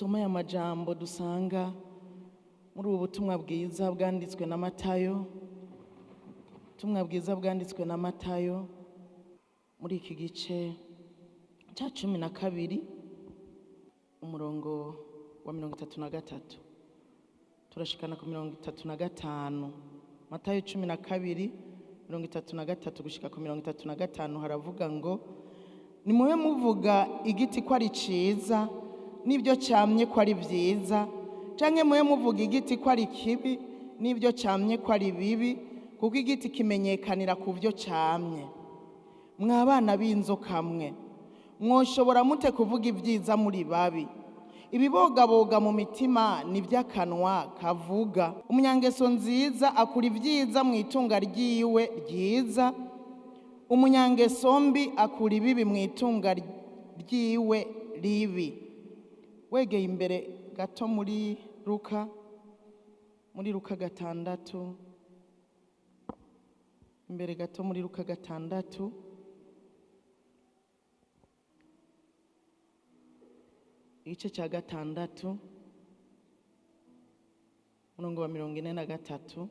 dusoma aya majambo dusanga muri ubu butumwa bwiza bwanditswe na Matayo. Ubutumwa bwiza bwanditswe na Matayo muri iki gice cya 12 umurongo wa 33 turashikana ku 35. Matayo 12 33 gushika ku 35 haravuga ngo nimube muvuga igiti ko ari ciza nibyo cyamye ko ari byiza, canke mube muvuga igiti ko ari kibi nibyo cyamye ko ari bibi, kuko igiti kimenyekanira ku byo cyamye. Mwabana b'inzoka mwe, mwoshobora mute kuvuga ibyiza muri babi? Ibibogaboga mu mitima n'iby'akanwa kavuga. Umunyangeso nziza akura ibyiza mu itunga ryiwe ryiza, umunyangeso mbi akura ibibi mu itunga ryiwe ribi. Wegeye imbere gato muri Luka 6, imbere gato muri Luka 6 igice cya 6 umurongo wa 43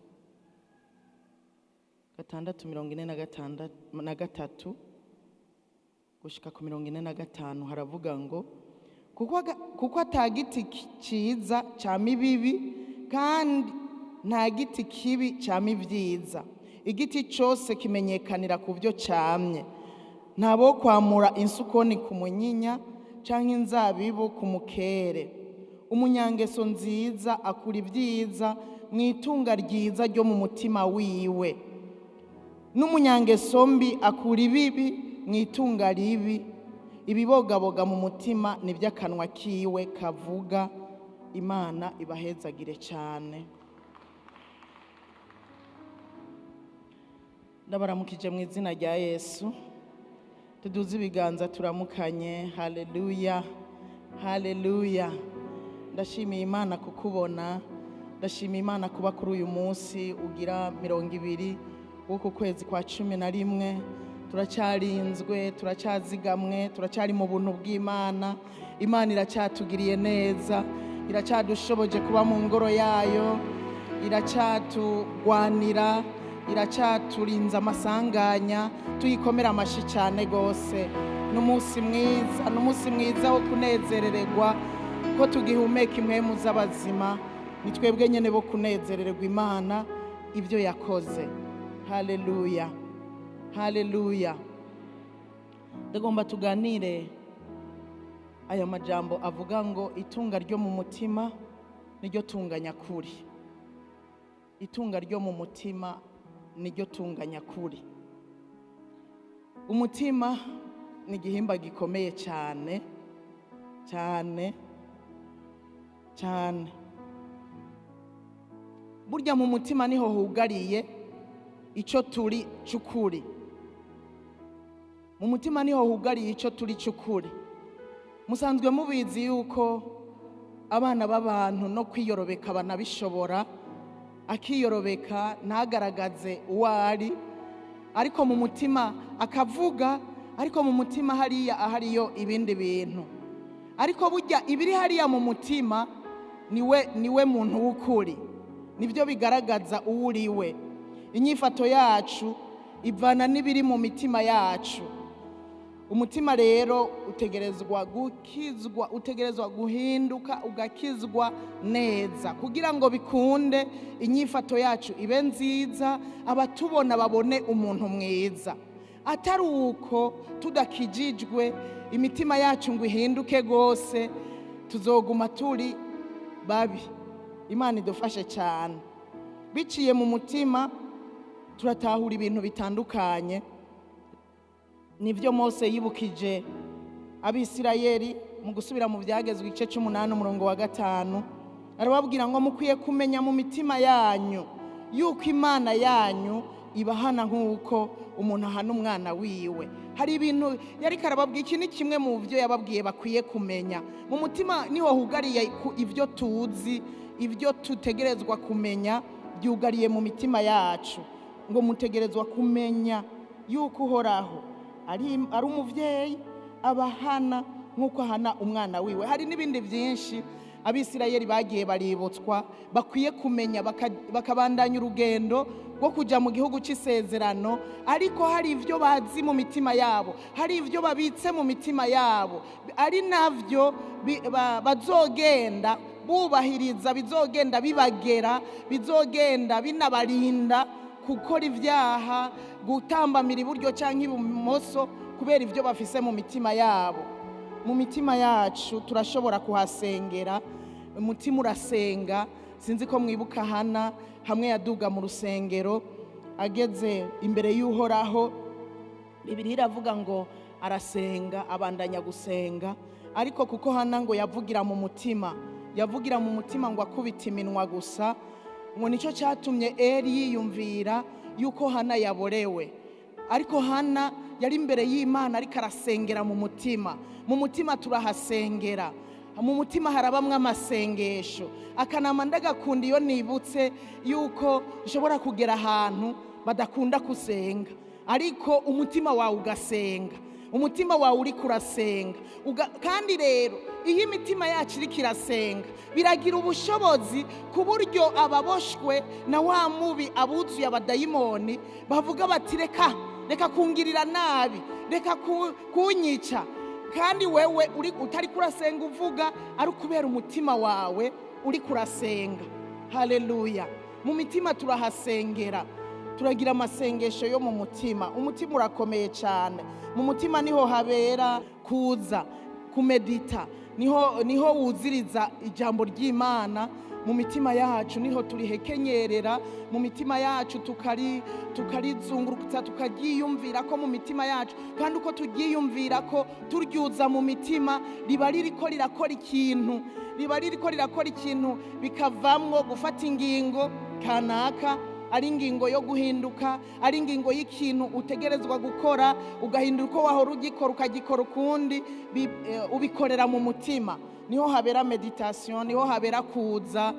6:43 gushika ku 45 haravuga ngo kuko atagiti ciza cyama ibibi kandi nta giti kibi cyama ibyiza. Igiti cyose kimenyekanira ku byo cyamye. Ntabo kwamura insukoni ku munyinya canke inzabibu ku mukere. Umunyangeso nziza akura ibyiza mu itunga ryiza ryo mu mutima wiwe, n'umunyangeso mbi akura ibibi mu itunga ribi. Ibibogaboga mu mutima n'iby'akanwa kiwe kavuga. Imana ibahezagire cyane. Ndabaramukije mu izina rya Yesu. Tuduze ibiganza turamukanye. Haleluya, haleluya. Ndashimiye Imana kukubona, ndashimiye Imana kuba kuri uyu munsi ugira 20 w'uku kwezi kwa 11. Turacyarinzwe, turacyazigamwe, turacyari mu buntu bw'Imana. Imana iracyatugiriye neza, iracyadushoboje kuba mu ngoro yayo, iracyatugwanira, iracyaturinza amasanganya. Tuyikomera amashi cyane gose. N'umunsi mwiza wo kunezerererwa ko tugihumeka impwemu z'abazima. Ni twebwe nyene bo kunezerererwa Imana ibyo yakoze. Haleluya, haleluya. Ndagomba tuganire aya majambo avuga ngo itunga ryo mu mutima niryo tunga nyakuri. Itunga ryo mu mutima niryo tunga nyakuri. Umutima ni igihimba gikomeye cyane cyane cyane. Burya mu mutima niho hugariye icyo turi cy'ukuri. Mu mutima niho hugariye icyo turi cy'ukuri. Musanzwe mubizi yuko abana b'abantu no kwiyorobeka banabishobora, akiyorobeka ntagaragaze uwo ari, ariko mu mutima akavuga, ariko mu mutima hariya ahariyo ibindi bintu. Ariko burya ibiri hariya mu mutima niwe muntu w'ukuri, nibyo bigaragaza uwo uriwe. Inyifato yacu ivana n'ibiri mu mitima yacu. Umutima rero utegerezwa gukizwa, utegerezwa guhinduka, ugakizwa neza kugira ngo bikunde inyifato yacu ibe nziza, abatubona babone umuntu mwiza. Atari uko tudakijijwe imitima yacu ngo ihinduke gose, tuzoguma turi babi. Imana idufashe cyane. Biciye mu mutima turatahura ibintu bitandukanye. Nibyo Mose yibukije Abisirayeli mu gusubira mu byagezwe igice 8 umurongo wa 5. Arababwira ngo mukwiye kumenya mu mitima yanyu yuko Imana yanyu ibahana nk'uko umuntu ahana umwana wiwe. Hari ibintu yari karababwira. Iki ni kimwe mu byo yababwiye bakwiye kumenya. Mu mutima niho hugariye ibyo tuzi, ibyo tutegerezwa kumenya byugariye mu mitima yacu. Ngo mutegerezwa kumenya yuko Uhoraho ari umuvyeyi abahana nk'uko ahana umwana wiwe. Hari n'ibindi byinshi Abisirayeli bagiye baributswa bakwiye kumenya bakabandanya urugendo rwo kujya mu gihugu cy'isezerano, ariko hari ibyo bazi mu mitima yabo, hari ibyo babitse mu mitima yabo, ari navyo bazogenda bubahiriza, bizogenda bibagera, bizogenda binabarinda gukora ibyaha, gutambamira iburyo cyangwa ibumoso kubera ibyo bafise mu mitima yabo. Mu mitima yacu turashobora kuhasengera, umutima urasenga. Sinzi ko mwibuka Hana hamwe yaduga mu rusengero ageze imbere y'Uhoraho, Bibiliya iravuga ngo arasenga, abandanya gusenga, ariko kuko Hana ngo yavugira mu mutima ngo akubita iminwa gusa, ngo nicyo cyatumye Eli yiyumvira yuko Hana yaborewe. Ariko Hana yari imbere y'Imana ariko arasengera mu mutima. Mu mutima turahasengera, mu mutima harabamwe amasengesho. Akanama ndagakunda iyo nibutse yuko ushobora kugera ahantu badakunda kusenga, ariko umutima wawe ugasenga, umutima wawe uri kurasenga. Kandi rero iyo imitima yacu iri kirasenga biragira ubushobozi ku buryo ababoshwe na wa mubi, abuzuye abadayimoni, bavuga bati reka kungirira nabi, reka kunyica. Kandi wewe utari kurasenga uvuga, ari ukubera umutima wawe uri kurasenga. Haleluya. Mu mitima turahasengera, turagira amasengesho yo mu mutima. Umutima urakomeye cyane. Mu mutima niho habera kuza kumedita, niho wuziriza ijambo ry'Imana. Mu mitima yacu niho turihekenyerera, mu mitima yacu tukarizungurutsa, tukagiyumvira ko mu mitima yacu, kandi uko tugiyumvira ko turyuza mu mitima riba ririko rirakora ikintu, bikavamwo gufata ingingo kanaka, ari ingingo yo guhinduka, ari ingingo y'ikintu utegerezwa gukora, ugahindura uko wahora ugikora ukagikora ukundi, ubikorera mu mutima. Niho habera meditation, niho habera kuza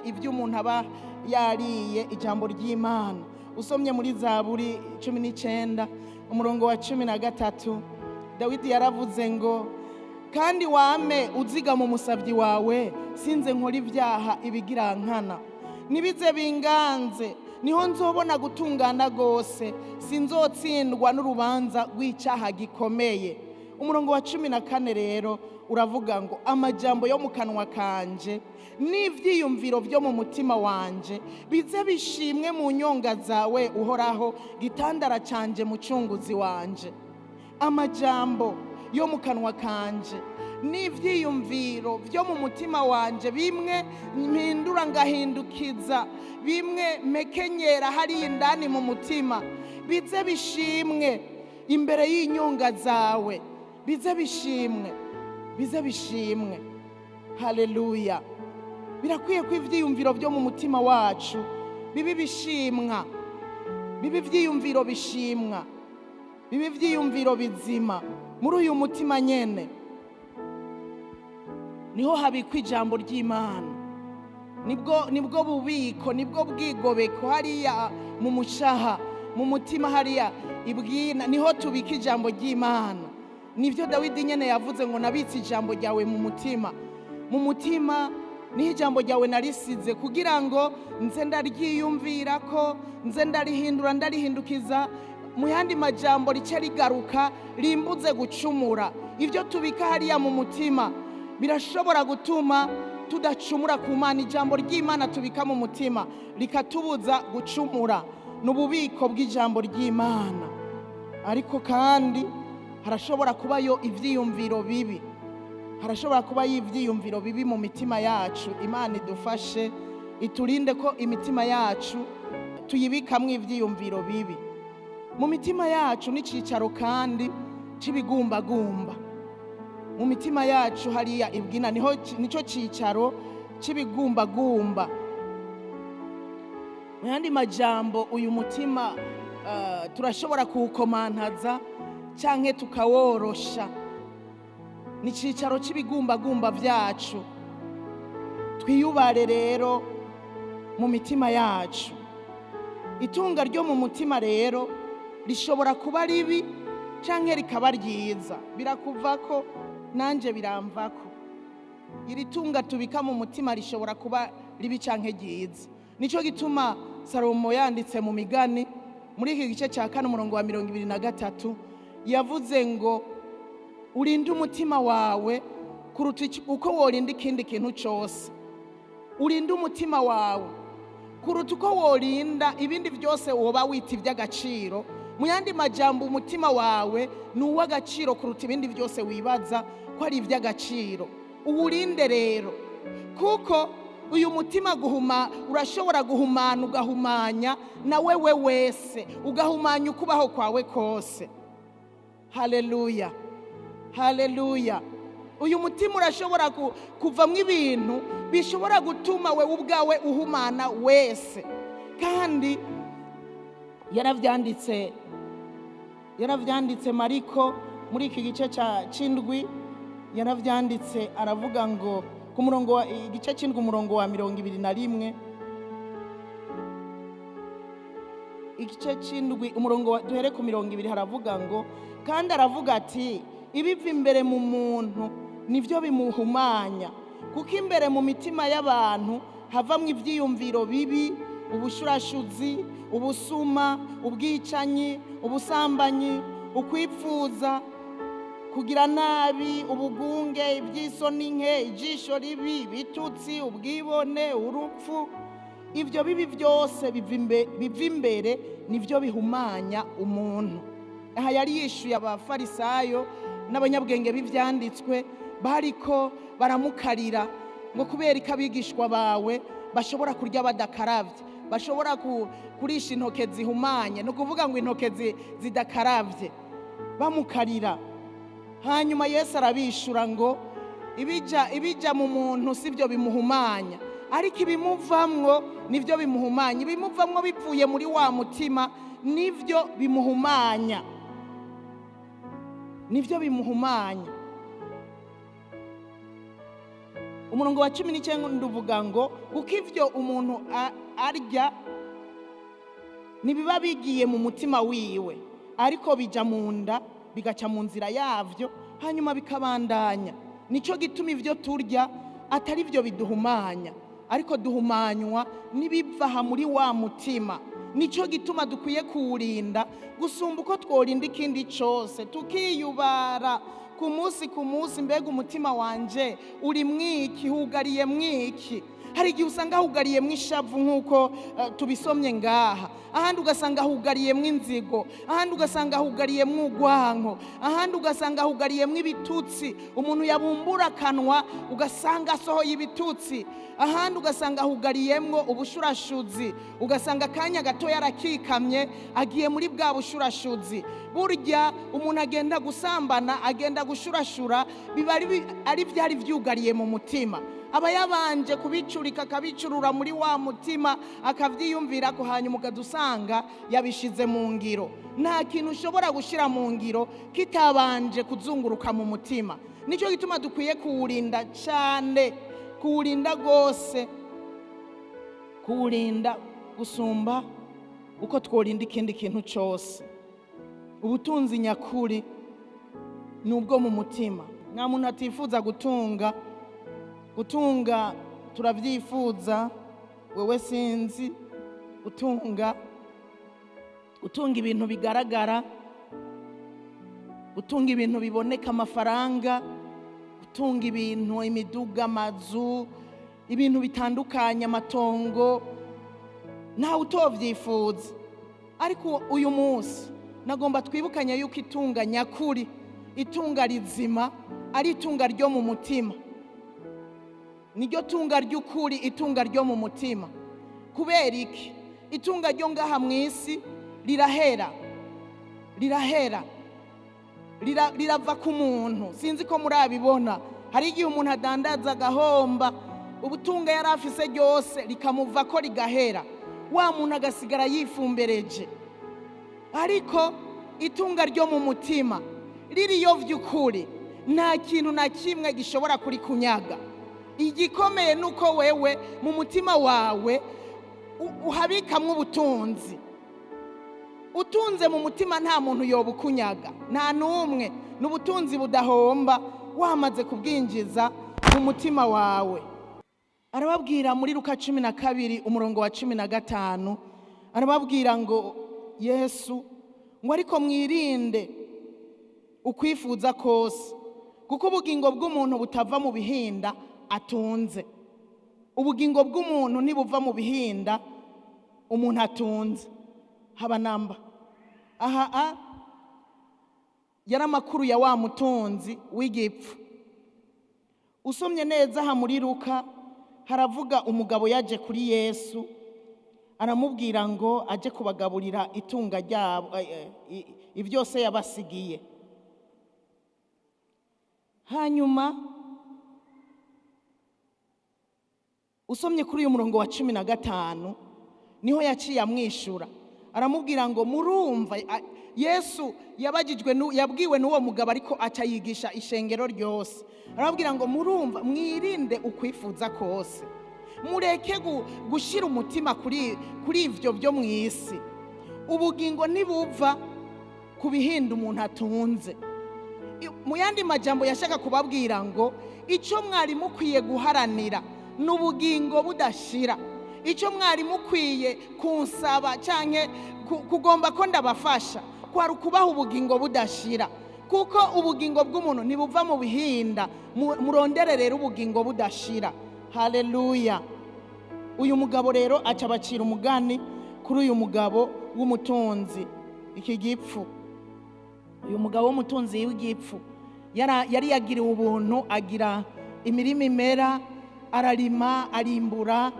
ibyo umuntu aba yariye ijambo ry'Imana. Usomye muri Zaburi 19 umurongo wa 13, Dawidi yaravuze ngo, kandi wame uziga mu musavyi wawe, sinze nkora ibyaha ibigirankana. Nibize binganze, niho nzobona gutungana gose, sinzotsindwa n'urubanza rw'icyaha gikomeye. Umurongo wa 14 rero uravuga ngo, amajambo yo mu kanwa kanje n'ivyiyumviro byo mu mutima wanje bize bishimwe mu nyonga zawe Uhoraho, gitandara canje mucunguzi wanje. Amajambo yo mu kanwa kanje n'ivyiyumviro byo mu mutima wanje, bimwe mpindura ngahindukiza, bimwe mekenyera hari indani mu mutima, bize bishimwe imbere y'inyonga zawe, bize bishimwe. Haleluya. Birakwiye ko ivyiyumviro byo mu mutima wacu bibi bishimwa, bibi vyiyumviro bishimwa, bibi vyiyumviro bizima. Muri uyu mutima nyene niho habikwa ijambo ry'Imana, nibwo bubiko, nibwo bwigobeko. Hariya mu mushaha, mu mutima hariya ibwina, niho tubika ijambo ry'Imana. Nivyo Dawidi nyene yavuze ngo, nabitse ijambo ryawe mu mutima. Mu mutima niho ijambo ryawe narisize, kugira ngo nze ndaryiyumvira ko, nze ndarihindura, ndarihindukiza. Mu yandi majambo rice rigaruka, rimbuze gucumura. Ivyo tubika hariya mu mutima birashobora gutuma tudacumura ku Mana. Ijambo ry'Imana tubika mu mutima rikatubuza gucumura. N'ububiko bw'ijambo ry'Imana. Ariko kandi harashobora kubayo ivyiyumviro bibi, harashobora kuba ivyiyumviro bibi mu mitima yacu. Imana idufashe, iturinde ko imitima yacu tuyibikamwe ivyiyumviro bibi. Mu mitima yacu n'icicaro kandi c'ibigumbagumba. Mu mitima yacu hariya ibwina nico cicaro c'ibigumbagumba. Mu yandi majambo, uyu mutima turashobora kuwukomantaza canke tukaworosha. Ni cicaro c'ibigumbagumba vyacu. Twiyubare rero mu mitima yacu. Itunga ryo mu mutima rero rishobora kuba ribi canke rikaba ryiza, birakuvako nanje biramvako. Iri tunga tubika mu mutima rishobora kuba ribi canke ryiza. Nico gituma Salomo yanditse mu migani muri iki gice cya 4 umurongo wa 23 yavuze ngo urinde umutima wawe kuruta uko worinda ikindi kintu cyose. Urinde umutima wawe kuruta uko worinda ibindi byose woba wita iby'agaciro. Mu yandi majambo umutima wawe ni uw'agaciro kuruta ibindi byose wibaza ko ari iby'agaciro. Uwurinde rero kuko uyu mutima urashobora guhumana ugahumanya na wewe wese, ugahumanya ukubaho kwawe kose. Haleluya, haleluya. Uyu mutima urashobora kuvamwo ibintu bishobora gutuma wewe ubwawe uhumana wese. Kandi yaravyanditse Mariko muri iki gice c'indwi, yaravyanditse aravuga ngo ku murongo wa igice c'indwi umurongo wa 21, igice c'indwi umurongo duhere ku 20 haravuga ngo kandi aravuga ati ibiva imbere mu muntu nivyo bimuhumanya, kuko imbere mu mitima y'abantu havamwe ivyiyumviro bibi, ubushurashuzi, ubusuma, ubwicanyi, ubusambanyi, ukwipfuza, kugira nabi, ubugunge, iby'isoni nke, ijisho ribi, ibitutsi, ubwibone, urupfu. Ibyo bibi byose biva imbere nivyo bihumanya umuntu. Aha yari yishuye abafarisayo n'abanyabwenge b'ivyanditswe bariko baramukarira ngo kubera ikabigishwa bawe bashobora kurya badakaravye, bashobora kurisha intoke zihumanye, no kuvuga ngo intoke zidakaravye, bamukarira. Hanyuma Yesu arabishura ngo ibija mu muntu sivyo bimuhumanya, ariko ibimuvamwo nivyo bimuhumanya. Ibimuvamwo bivuye muri wa mutima nivyo bimuhumanya, nivyo bimuhumanya. Umurongo wa 19 nduvuga ngo kuko ivyo umuntu arya nibiba bigiye mu mutima wiwe, ariko bija mu nda bigaca mu nzira yavyo, hanyuma bikabandanya. Nico gituma ivyo turya atari byo biduhumanya, ariko duhumanywa nibiva muri wa mutima. Nico gituma dukwiye kuwurinda gusumba uko tworinda ikindi cyose, tukiyubara ku munsi. Mbega umutima wanje uri mwiki, hugariye mwiki? Hari igihe usanga hugariyemwo ishavu nk'uko tubisomye ngaha, ahandi ugasanga hugariyemwo inzigo, ahandi ugasanga hugariyemwo urwanko, ahandi ugasanga hugariyemwo ibitutsi, umuntu yabumbura akanwa ugasanga asohoye ibitutsi, ahandi ugasanga hugariyemwo ubushurashuzi, ugasanga akanya gato yarakikamye agiye muri bwa bushurashuzi. Burya umuntu agenda gusambana, agenda gushurashura, biba ari byari vyugariye mu mutima. Aba yabanje kubicurika, akabicurura muri wa mutima, akavyiyumvira ko, hanyuma ukadusanga yabishize mu ngiro. Nta kintu ushobora gushira mu ngiro kitabanje kuzunguruka mu mutima. Nico gituma dukwiye kuwurinda cyane, kuwurinda gose, kuwurinda gusumba uko tworinda ikindi kintu cyose. Ubutunzi nyakuri nubwo mu mutima. Nta muntu atifuza gutunga turavyifuza, wewe sinzi. Gutunga ibintu bigaragara, gutunga ibintu biboneka, amafaranga, gutunga ibintu, imiduga, amazu, ibintu bitandukanye, amatongo, ntawe utovyifuza. Ariko uyu munsi nagomba twibukanye yuko itunga nyakuri, itunga rizima, ari itunga ryo mu mutima. Niryo tunga ry'ukuri, itunga ryo mu mutima. Kubera iki? Itunga ryo ngaha mw'isi rirahera, rirava ku muntu. Sinzi ko murabibona, hari igihe umuntu adandaza agahomba, ubutunga yari afise ryose rikamuva ko rigahera, wa muntu agasigara yifumbereje. Ariko itunga ryo mu mutima ririyo vy'ukuri, nta kintu na kimwe gishobora kurikunyaga. Igikomeye nuko wewe mu mutima wawe uhabikamwe ubutunzi. Utunze mu mutima nta muntu yobukunyaga, nta numwe. N'ubutunzi budahomba, wamaze kubwinjiza mu mutima wawe. Arababwira muri Luka 12 umurongo wa 15, arababwira ngo Yesu ngo ariko mwirinde ukwifuza kose, kuko ubugingo bw'umuntu butava mu bihinda atunze. Ubugingo bw'umuntu ntibuva mu bihinda umuntu atunze. Haba namba. Aha yari amakuru ya wa mutunzi w'igipfu. Usomye neza aha muri Luka haravuga umugabo yaje kuri Yesu, aramubwira ngo aje kubagaburira itunga ryabo ibyose yabasigiye. Hanyuma usomye kuri uyu murongo wa 15 niho yaciye amwishura, aramubwira ngo murumva. Yesu yabwiwe n'uwo mugabo ariko aca yigisha ishengero ryose. Arababwira ngo murumva, mwirinde ukwifuza kose, mureke gushira umutima kuri ivyo byo mu isi. Ubugingo ntibuva ku bihinda umuntu atunze. Mu yandi majambo yashaka kubabwira ngo icyo mwari mukwiye guharanira n'ubugingo budashira. Icyo mwari mukwiye kunsaba canke kugomba ko ndabafasha kwari kubaha ubugingo budashira, kuko ubugingo bw'umuntu ntibuva mu bihinda. Murondere rero ubugingo budashira. Haleluya. Uyu mugabo rero aca bacira umugani kuri uyu mugabo w'umutunzi iki gipfu. Uyu mugabo w'umutunzi w'igipfu yari yagiriwe ubuntu, agira imirima imera, ararima, arimbura.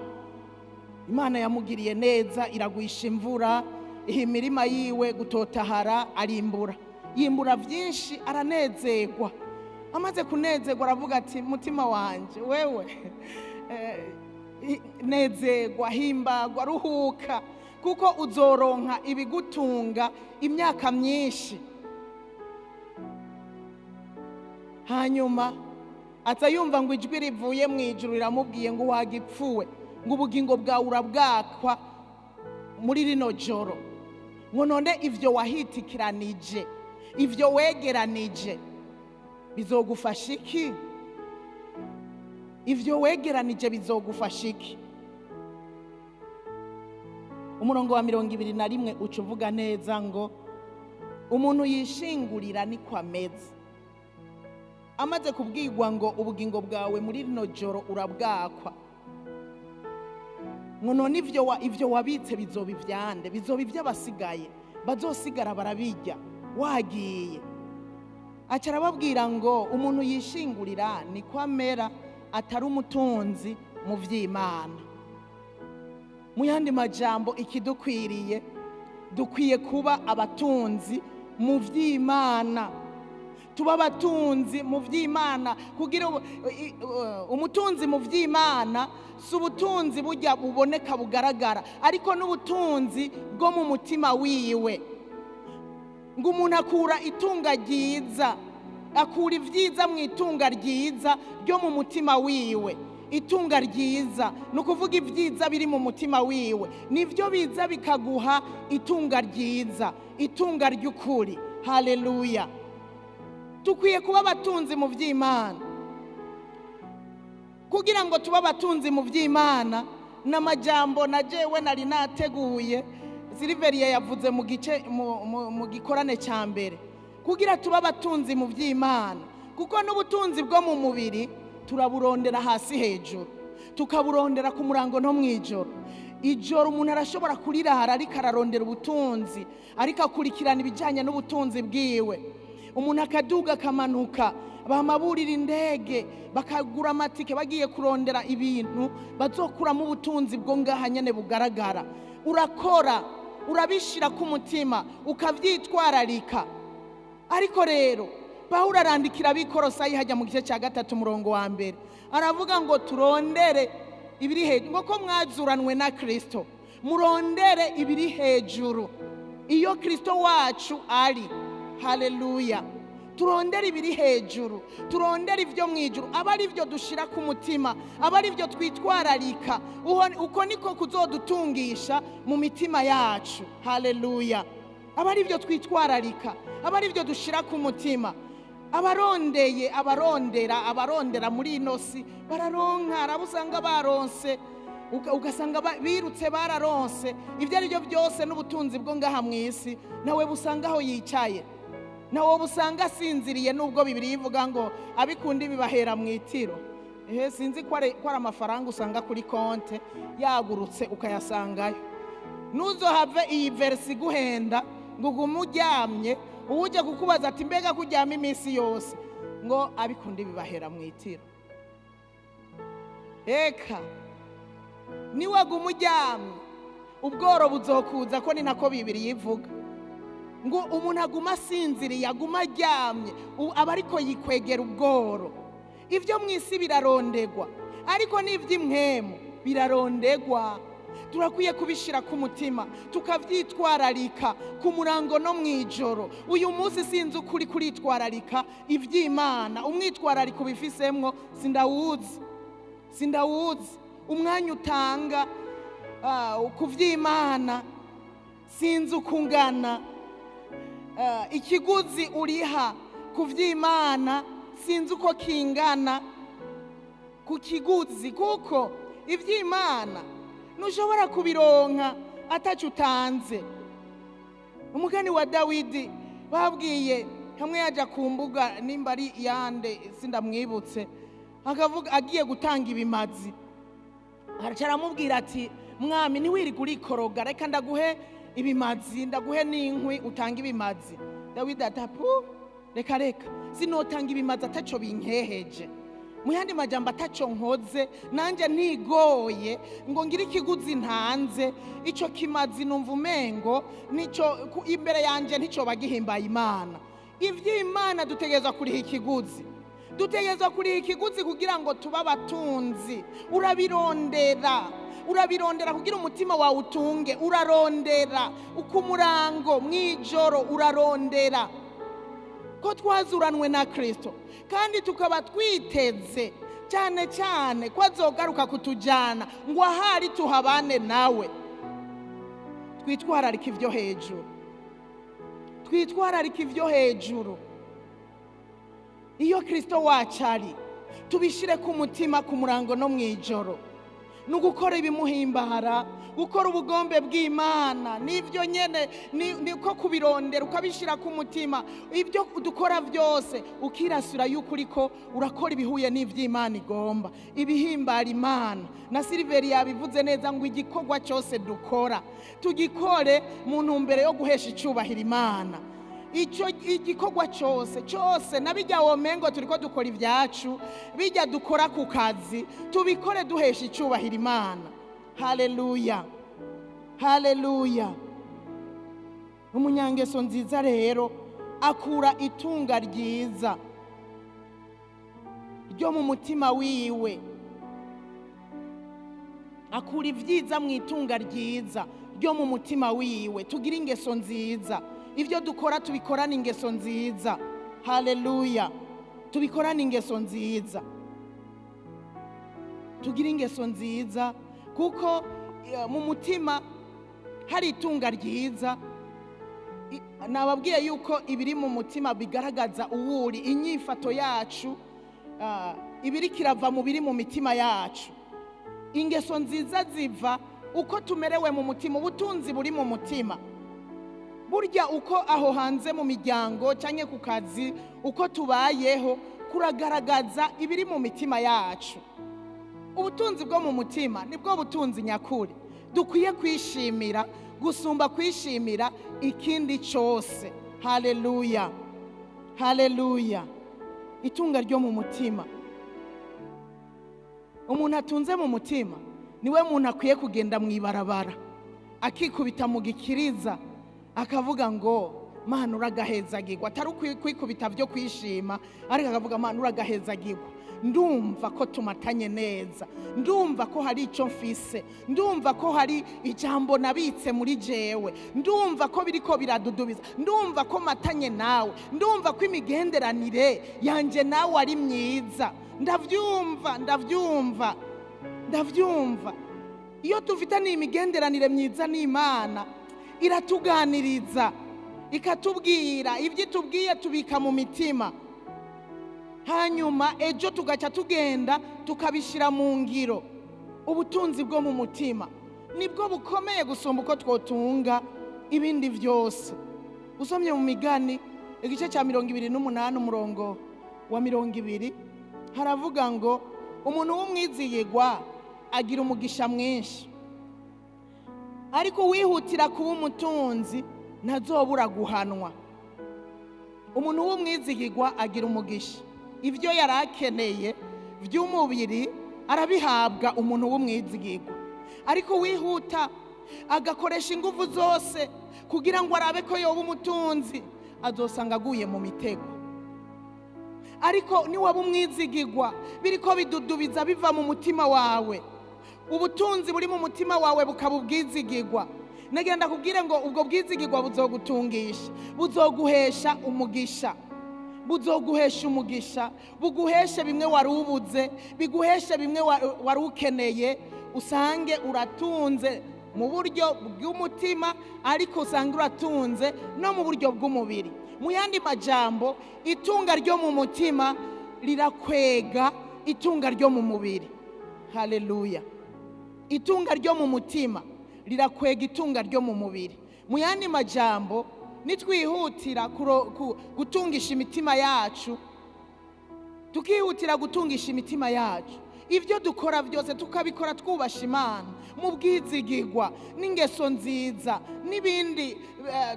Imana yamugiriye neza, iragwisha imvura, iyi mirima yiwe gutotahara, arimbura, yimbura byinshi, aranezerwa. Amaze kunezerwa aravuga ati mutima wanje wewe nezerwa, himbagwa, ruhuka, kuko uzoronka ibigutunga imyaka myinshi. Hanyuma aza yumva ngo ijwi rivuye mu ijuru riramubwiye ngo wagipfuwe, ngo ubugingo bwawe urabwakwa muri rino joro. Ngo none ivyo wahitikiranije, ivyo wegeranije bizogufasha iki? Ivyo wegeranije bizogufasha iki? Umurongo wa 21 ucuvuga neza ngo umuntu yishingurira niko ameze. Amaze kubwirwa ngo ubugingo bwawe muri rino joro urabwakwa, ngo none ivyo wabitse bizoba ivyande, bizoba ivy'abasigaye, bazosigara barabirya wagiye. Aca arababwira ngo umuntu yishingurira niko amera, atari umutunzi mu vy'Imana. Mu yandi majambo ikidukwiriye, dukwiye kuba abatunzi mu vy'Imana. Tuba abatunzi mu vy'Imana, kugira umutunzi mu vy'Imana si ubutunzi burya buboneka bugaragara, ariko n'ubutunzi bwo mu mutima wiwe. Ngo umuntu akura itunga ryiza, akura ivyiza mu itunga ryiza ryo mu mutima wiwe. Itunga ryiza ni ukuvuga ivyiza biri mu mutima wiwe, nivyo biza bikaguha itunga ryiza, itunga ry'ukuri. Haleluya. Tukwiye kuba abatunzi mu vy'Imana. Kugira ngo tuba abatunzi mu vy'Imana, n'amajambo na jewe nari nateguye, Silveria yavuze mu gikorane cya mbere. Kugira tuba abatunzi mu vy'Imana, kuko n'ubutunzi bwo mu mubiri turaburondera hasi hejuru, tukaburondera ku murango no mwijoro. Ijoro umuntu arashobora kurirara ariko ararondera ubutunzi, ariko akurikirana ibijyanye n'ubutunzi bwiwe. Umuntu akaduga akamanuka, bamaburira indege, bakagura amatike bagiye kurondera ibintu bazokuramo ubutunzi bwo ngaha nyene bugaragara. Urakora, urabishira ku mutima, ukavyitwararika. Ariko rero Pawulo arandikira abikorosayi hajya mu gice cya 3 umurongo wa 1, aravuga ngo turondere ibiri hejuru, ngo ko mwazuranwe na Kristo, murondere ibiri hejuru iyo Kristo wacu ari. Haleluya. Turondere ibiri hejuru, turondere ivyo mwijuru, aba ari byo dushira ku mutima, aba ari byo twitwararika. Uko niko kuzodutungisha mu mitima yacu. Haleluya. Aba ari byo twitwararika, aba ari byo dushira ku mutima. abarondera muri ino si bararonka, arabo usanga baronse, ugasanga birutse bararonse ibyo ari byo byose n'ubutunzi bwo ngaha mu isi, nawe busanga aho yicaye, nawe busanga asinziriye, nubwo Bibiliya ivuga ngo abikundi bibahera mu itiro. Sinzi ko ari amafaranga usanga kuri konte yagurutse ukayasangayo. Ntuzohave iyi verisi guhenda ngo ugume uryamye uje kukubaza ati mbega kuryama iminsi yose, ngo abikundi bibahera mu itiro. Eka niwaguma uryamye ubworo buzokuza, ko ni nako Bibiliya ivuga ngo umuntu aguma asinziriye, aguma aryamye, aba ariko yikwegera ubworo. Ibyo mu isi birarondegwa, ariko n'iby'imwemu birarondegwa. Turakwiye kubishira ku mutima, tukavyitwararika ku murango no mwijoro. Uyu munsi sinzi ukuri kuritwararika ivy'Imana, umwitwararika ubifisemwo sindawuzi umwanya utanga ku vy'Imana sinzi ukungana, ikiguzi uriha ku vy'Imana sinzi uko kingana ku kiguzi, kuko ivy'Imana ntushobora kubironka atacu utanze. Umugani wa Dawidi babwiye hamwe yaja ku mbuga, nimba ari yande sindamwibutse, akavuga agiye gutanga ibimazi, aramubwira ati mwami ntiwirige urikoroga, reka ndaguhe ibimazi, ndaguhe n'inkwi utanga ibimazi. Dawidi atapu reka sinotanga ibimazi ataco binkeheje, mu yandi majambo ataco nkoze, nanje ntigoye ngo ngire ikiguzi ntanze. Ico kimazi numva umengo nico imbere yanje ntico bagihimbaye Imana. Ivy'Imana dutegerezwa kuriha ikiguzi, dutegerezwa kuriha ikiguzi kugira ngo tuba abatunzi. Urabirondera kugira umutima wawe utunge, urarondera ukumurango mwijoro, urarondera ko twazuranwe na Kristo, kandi tukaba twiteze cyane cyane ko azogaruka kutujana ngo ahari tuhabane nawe. Twitwararika ivyo hejuru, iyo Kristo wacu ari, tubishire ku mutima ku murango no mwijoro. Nugukora ibimuhimbara, gukora ubugombe bw'Imana, nivyo nyene niko kubirondera ukabishira ku mutima. Ibyo dukora byose ukirasura yuko uriko urakora ibihuye n'ivy'Imana igomba, ibihimbara Imana. Na Silveri yabivuze neza ngo igikorwa cyose dukora tugikore mu ntumbero yo guhesha icubahiro Imana. Ico igikorwa cyose nabijya womengo turiko dukora ibyacu, bijya dukora ku kazi, tubikore duhesha icubahiro Imana. Haleluya, haleluya. Umunyangeso nziza rero akura itunga ryiza ryo mu mutima wiwe, akura ivyiza mu itunga ryiza ryo mu mutima wiwe. Tugira ingeso nziza, ibyo dukora tubikorana ingeso nziza. Haleluya, tubikorana ingeso nziza, tugira ingeso nziza, kuko mu mutima hari itunga ryiza. Nababwiye yuko ibiri mu mutima bigaragaza uwuri, inyifato yacu ibiri kirava mu biri mu mitima yacu. Ingeso nziza ziva uko tumerewe mu mutima, ubutunzi buri mu mutima. Burya uko aho hanze mu miryango cyangwa ku kazi uko tubayeho kuragaragaza ibiri mu mitima yacu. Ubutunzi bwo mu mutima nibwo butunzi nyakuri dukwiye kwishimira gusumba kwishimira ikindi cyose. Haleluya, haleluya. Itunga ryo mu mutima, umuntu atunze mu mutima niwe muntu akwiye kugenda mu ibarabara akikubita mu gikiriza akavuga ngo Mana uragahezagirwa, atari kwikubita byo kwishima, ariko akavuga Mana uragahezagirwa, ndumva ko tumatanye neza, ndumva ko hari icyo mfise, ndumva ko hari ijambo nabitse muri jewe, ndumva ko biriko biradudubiza, ndumva ko matanye nawe, ndumva ko imigenderanire yanje nawe ari myiza. Ndavyumva. Iyo dufitanye imigenderanire myiza n'Imana iratuganiriza, ikatubwira ibyo itubwiye tubika mu mitima. hanyuma ejo tugaca tugenda tukabishira mu ngiro. Ubutunzi bwo mu mutima nibwo bukomeye gusumba uko twotunga ibindi byose. Usomye mu Migani igice cya 28 umurongo wa 20 haravuga ngo umuntu w'umwizigirwa agira umugisha mwinshi, ariko wihutira kuba umutunzi ntazobura guhanwa. Umuntu w'umwizigirwa agira umugisha, ibyo yarakeneye by'umubiri arabihabwa umuntu w'umwizigirwa, ariko wihuta agakoresha ingufu zose kugira ngo arabe ko yoba umutunzi azosanga aguye mu mitego. Ariko niwaba umwizigirwa biriko bidudubiza biva mu mutima wawe, ubutunzi buri mu mutima wawe bukaba ubwizigirwa, nagenda kubwire ngo ubwo bwizigirwa buzogutungisha, buzoguhesha umugisha, buzoguhesha umugisha, buguheshe bimwe wari ubuze, biguheshe bimwe wari ukeneye, usange uratunze mu buryo bw'umutima, ariko usange uratunze no mu buryo bw'umubiri. Mu yandi majambo, itunga ryo mu mutima rirakwega itunga ryo mu mubiri. Haleluya. Itunga ryo mu mutima rirakwega itunga ryo mu mubiri. Mu yandi majambo, nitwihutira gutungisha imitima yacu, tukihutira gutungisha imitima yacu, ibyo dukora byose tukabikora twubasha Imana mu bwizigirwa n'ingeso nziza n'ibindi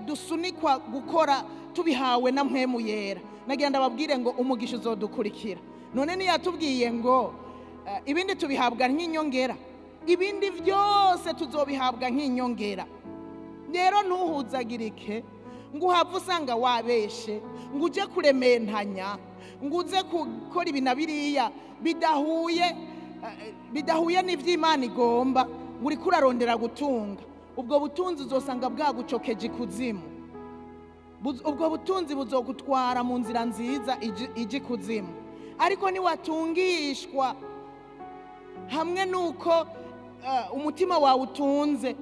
dusunikwa gukora tubihawe na mpwemu yera, nagenda babwire ngo umugisha uzodukurikira. None niyatubwiye ngo ibindi tubihabwa nk'inyongera, ibindi byose tuzobihabwa nk'inyongera. Rero ntuhuzagirike ngo uhave usanga wabeshe, ngo uje kurementanya, ngo uze gukora ibi na biriya bidahuye n'ivy'Imana igomba, ngo uriko urarondera gutunga. Ubwo butunzi uzosanga bwagucokeje ikuzimu. Ubwo butunzi buzogutwara mu nzira nziza ije ikuzimu. Ariko niwatungishwa hamwe nuko umutima wawe utunze,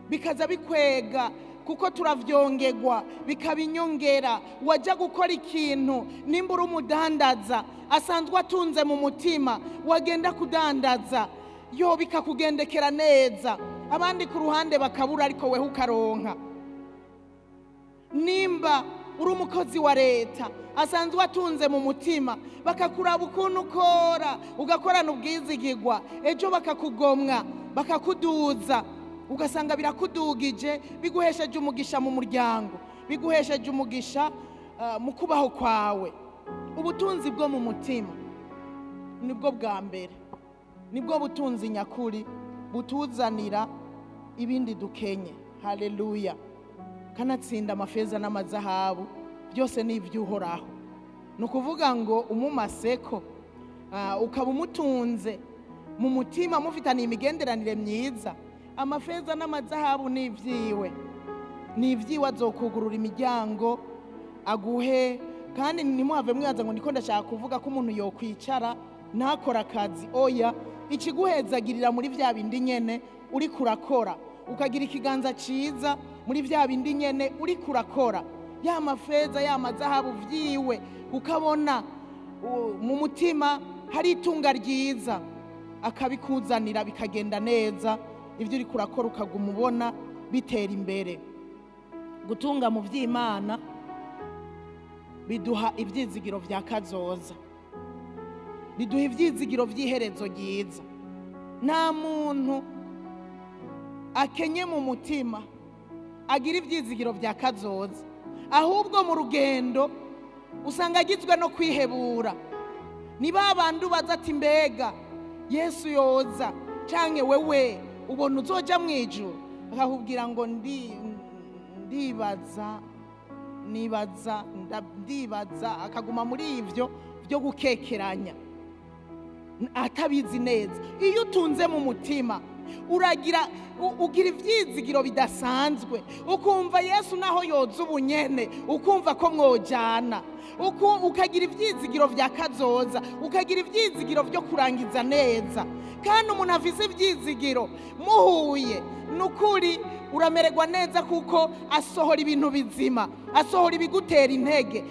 bikaza bikwega kuko turavyongegwa, bikabinyongera. Wajya gukora ikintu, nimba uri umudandaza asanzwe atunze mu mutima, wagenda kudandaza yo bikakugendekera neza, abandi ku ruhande bakabura ariko wewe ukaronka. Nimba uri umukozi wa leta asanzwe atunze mu mutima, bakakuraba ukuntu ukora, ugakorana ubwizigirwa, ejo bakakugomwa, bakakuduza, ugasanga birakudugije, biguhesheje umugisha mu muryango, biguhesheje umugisha mu kubaho kwawe. Ubutunzi bwo mu mutima nibwo bwa mbere, nibwo butunzi nyakuri butuzanira ibindi dukenye. Haleluya. Kanatsinda amafeza n'amazahabu byose ni iby'Uhoraho. Nukuvuga ngo umumaseko ukaba umutunze mu mutima, mufitaniye imigenderanire myiza, amafeza n'amazahabu ni ibyiwe, ni ibyiwe, azokugurura imiryango aguhe. Kandi nimuhave mwaza ngo ndiko ndashaka kuvuga ko umuntu yokwicara ntakora akazi. Oya, ikiguhezagirira muri vya bindi nyene uri kurakora, ukagira ikiganza ciza muri vya bindi nyene uri kurakora, ya mafeza ya mazahabu vyiwe, ukabona mu mutima hari itunga ryiza, akabikuzanira bikagenda neza, ivyo uri kurakora ukaguma ubona bitera imbere. Gutunga mu vy'Imana biduha ivyizigiro vya kazoza, biduha ivyizigiro vy'iherezo ryiza. Nta muntu akenye mu mutima agira ivyizigiro vya kazoza, ahubwo mu rugendo usanga agizwe no kwihebura. Ni babandu baza ati mbega Yesu yoza canke wewe ubona uzoja mwijuru, akakubwira ngo ndibaza, akaguma muri ivyo byo gukekeranya atabizi neza. Iyo utunze mu mutima ugira ivyizigiro bidasanzwe, ukumva Yesu naho yoza ubunyene ukumva ko mwojana, ukagira ivyizigiro vya kazoza, ukagira ivyizigiro vyo kurangiza neza. Kandi umuntu afise ivyizigiro muhuye nukuri uramererwa neza kuko asohora ibintu bizima, asohora ibigutera intege,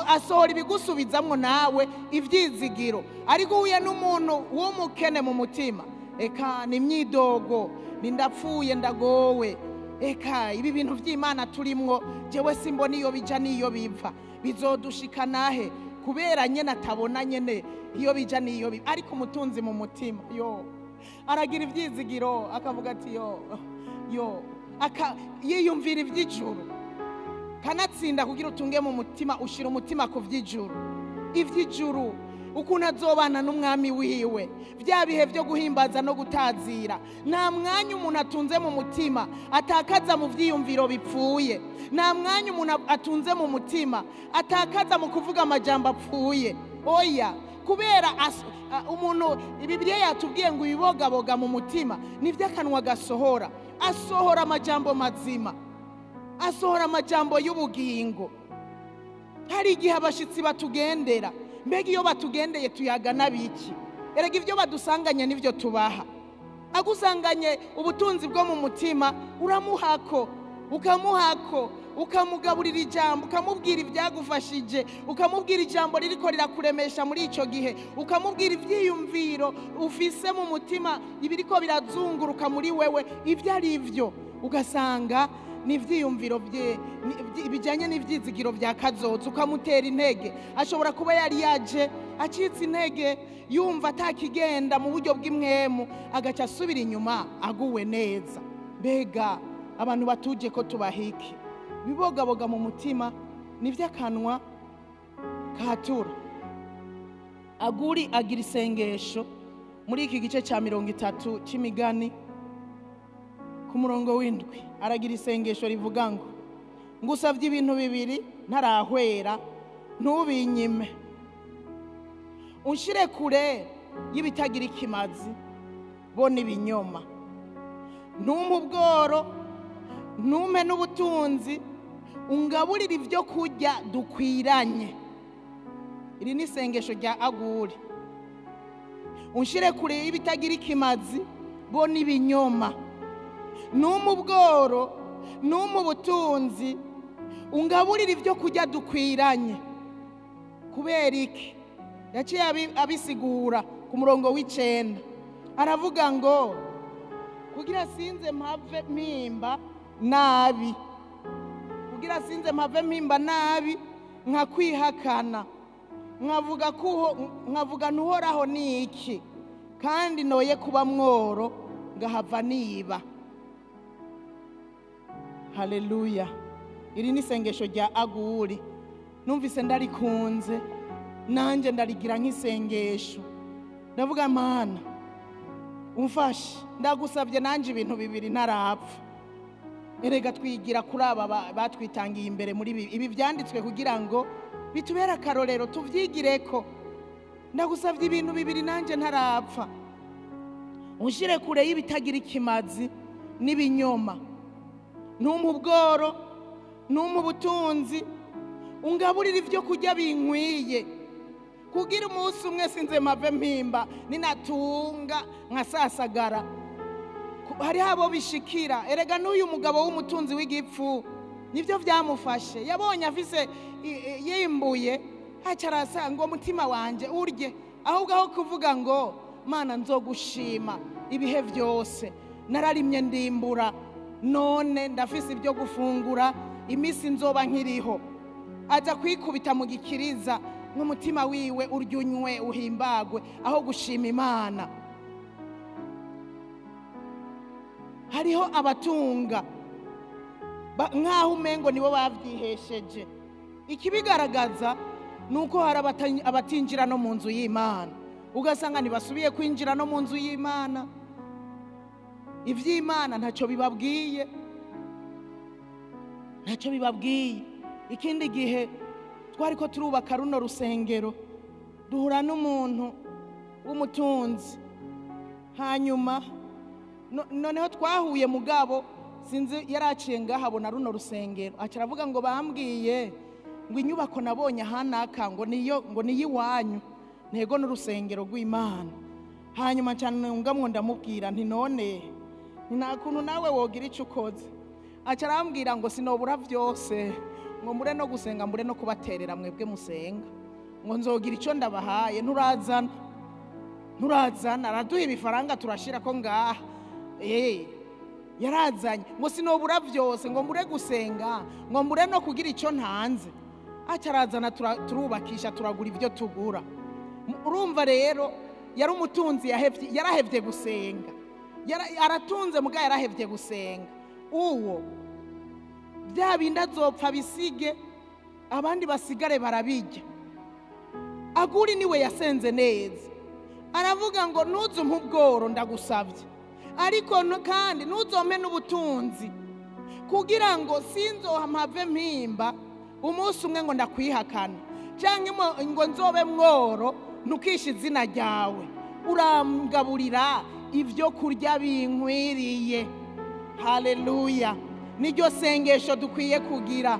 asohora ibigusubizamwo nawe ivyizigiro. Ariko uhuye n'umuntu w'umukene mu mutima, eka ni imyidogo, ni ndapfuye ndagowe, eka ibi bintu vy'Imana turimwo jewe simbona iyo bija n'iyo biva, bizodushika nahe kubera nyene atabona nyene iyo bija n'iyo biva. Ariko umutunzi mu mutima yo aragira ivyizigiro, akavuga ati yo yiyumvira ivy'ijuru, kanatsinda kugira utunge mu mutima, ushira umutima ku vy'ijuru. Ivy'ijuru ukuntu azobana n'umwami wiwe, vya bihe vyo guhimbaza no gutazira. Nta mwanya umuntu atunze mu mutima atakaza mu vyiyumviro bipfuye, nta mwanya umuntu atunze mu mutima atakaza mu kuvuga amajambo apfuye. Oya, kubera umuntu Bibiliya yatubwiye ngo ibibogaboga mu mutima nivyo akanwa gasohora. Asohora amajambo mazima, asohora amajambo y'ubugingo. Hari igihe abashitsi batugendera, mbega iyo batugendeye tuyagana biki? Erega ivyo badusanganye nivyo tubaha. Agusanganye ubutunzi bwo mu mutima, uramuhako, ukamuhako, ukamugaburira ijambo, ukamubwira ibyagufashije, ukamubwira ijambo ririko rirakuremesha muri ico gihe, ukamubwira ivyiyumviro ufise mu mutima ibiriko birazunguruka muri wewe ivyo ari vyo, ugasanga n'ivyiyumviro bijanye n'ivyizigiro vya kazoza, ukamutera intege. Ashobora kuba yari yaje acitse intege, yumva atakigenda mu buryo bw'imwemu, agaca asubira inyuma aguwe neza. Mbega abantu batuje ko tubahiki, bibogaboga mu mutima nivyo akanwa katura. Aguri agira isengesho muri iki gice ca 30 c'imigani ku murongo w'indwi, aragira isengesho rivuga ngo ngusavye ibintu bibiri ntarahwera, ntubinyime. Unshire kure y'ibitagira ikimazi bona ibinyoma, ntumpe ubworo, ntumpe n'ubutunzi, ungaburire ivyo kurya dukwiranye. Iri ni isengesho rya Aguri. Unshire kure y'ibitagira ikimazi bona ibinyoma, ntumpe ubworo, ntumpe ubutunzi, ungaburire ivyo kurya dukwiranye. Kubera iki? Yaciye abisigura ku murongo w'9, aravuga ngo kugira sinze mpave mpimba nabi, kugira sinze mpave mpimba nabi, nkakwihakana, nkavuga ntuhoraho ni iki, kandi noye kuba mworo ngahava niba. Haleluya. Iri ni isengesho rya Aguri. Numvise ndarikunze, nanje ndarigira nk'isengesho. Ndavuga Mana, umfashe, ndagusabye nanje ibintu bibiri ntarapfa. Erega twigira kuri aba batwitangiye imbere muri ibi vyanditswe kugira ngo bitubera akarorero tuvyigireko. Ndagusabye ibintu bibiri nanje ntarapfa. Unshire kure y'ibitagira ikimazi n'ibinyoma, ntumpe ubworo, ntumpe ubutunzi, ungaburire ivyo kurya binkwiye, kugira umunsi umwe sinze mpave mpimba ninatunga nkasasagara. Hari abo bishikira. Erega n'uyu mugabo w'umutunzi w'igipfu nivyo vyamufashe, yabonye afise yimbuye, haca arasanga umutima wanje urye, ahubwo aho kuvuga ngo Mana nzogushima ibihe vyose, nararimye ndimbura, none ndafise ibyo gufungura, imisi nzoba nkiriho. Aza kwikubita mu gikiriza, nk'umutima wiwe uryunywe uhimbagwe aho gushima Imana. Hariho abatunga nk'aho umengo nibo bavyihesheje. Ikibigaragaza nuko hari abatinjira no mu nzu y'Imana, ugasanga ntibasubiye kwinjira no mu nzu y'Imana. Ivy'Imana ntacyo bibabwiye, ntacyo bibabwiye. Ikindi gihe twariko turubaka runo rusengero, duhura n'umuntu w'umutunzi, hanyuma noneho twahuye mugabo sinzi yaraciye ngahabona runo rusengero, acaravuga ngo bambwiye ngo inyubako nabonye hanaka ngo niyo iwanyu, ntego n'urusengero rw'Imana. Hanyuma cyane ngamwo ndamubwira nti none nta kuntu nawe wogira ico ukoze, aca arambwira ngo sinobura byose ngo mbure no gusenga mbure no kubaterera mwebwe musenga ngo nzogira icyo ndabahaye nturazana araduha ibifaranga turashira ko ngaha yarazanye ngo sinobura byose ngo mbure gusenga ngo mbure no kugira icyo ntanze aca arazana turubakisha turagura ibyo tugura. Urumva rero yari umutunzi yarahevye gusenga, aratunze muga yarahevye gusenga. Uwo bya bindi azopfa bisige abandi basigare barabijya. Aguri niwe yasenze neza, aravuga ngo ntuzumpe ubworo ndagusabye, ariko kandi ntuzompe n'ubutunzi kugira ngo sinzohamave mpimba umunsi umwe ngo ndakwihakana cyangwa ngo nzobe mworo ntukishe izina ryawe, uramgaburira ibyo kurya binkwiriye. Haleluya, niryo sengesho dukwiye kugira.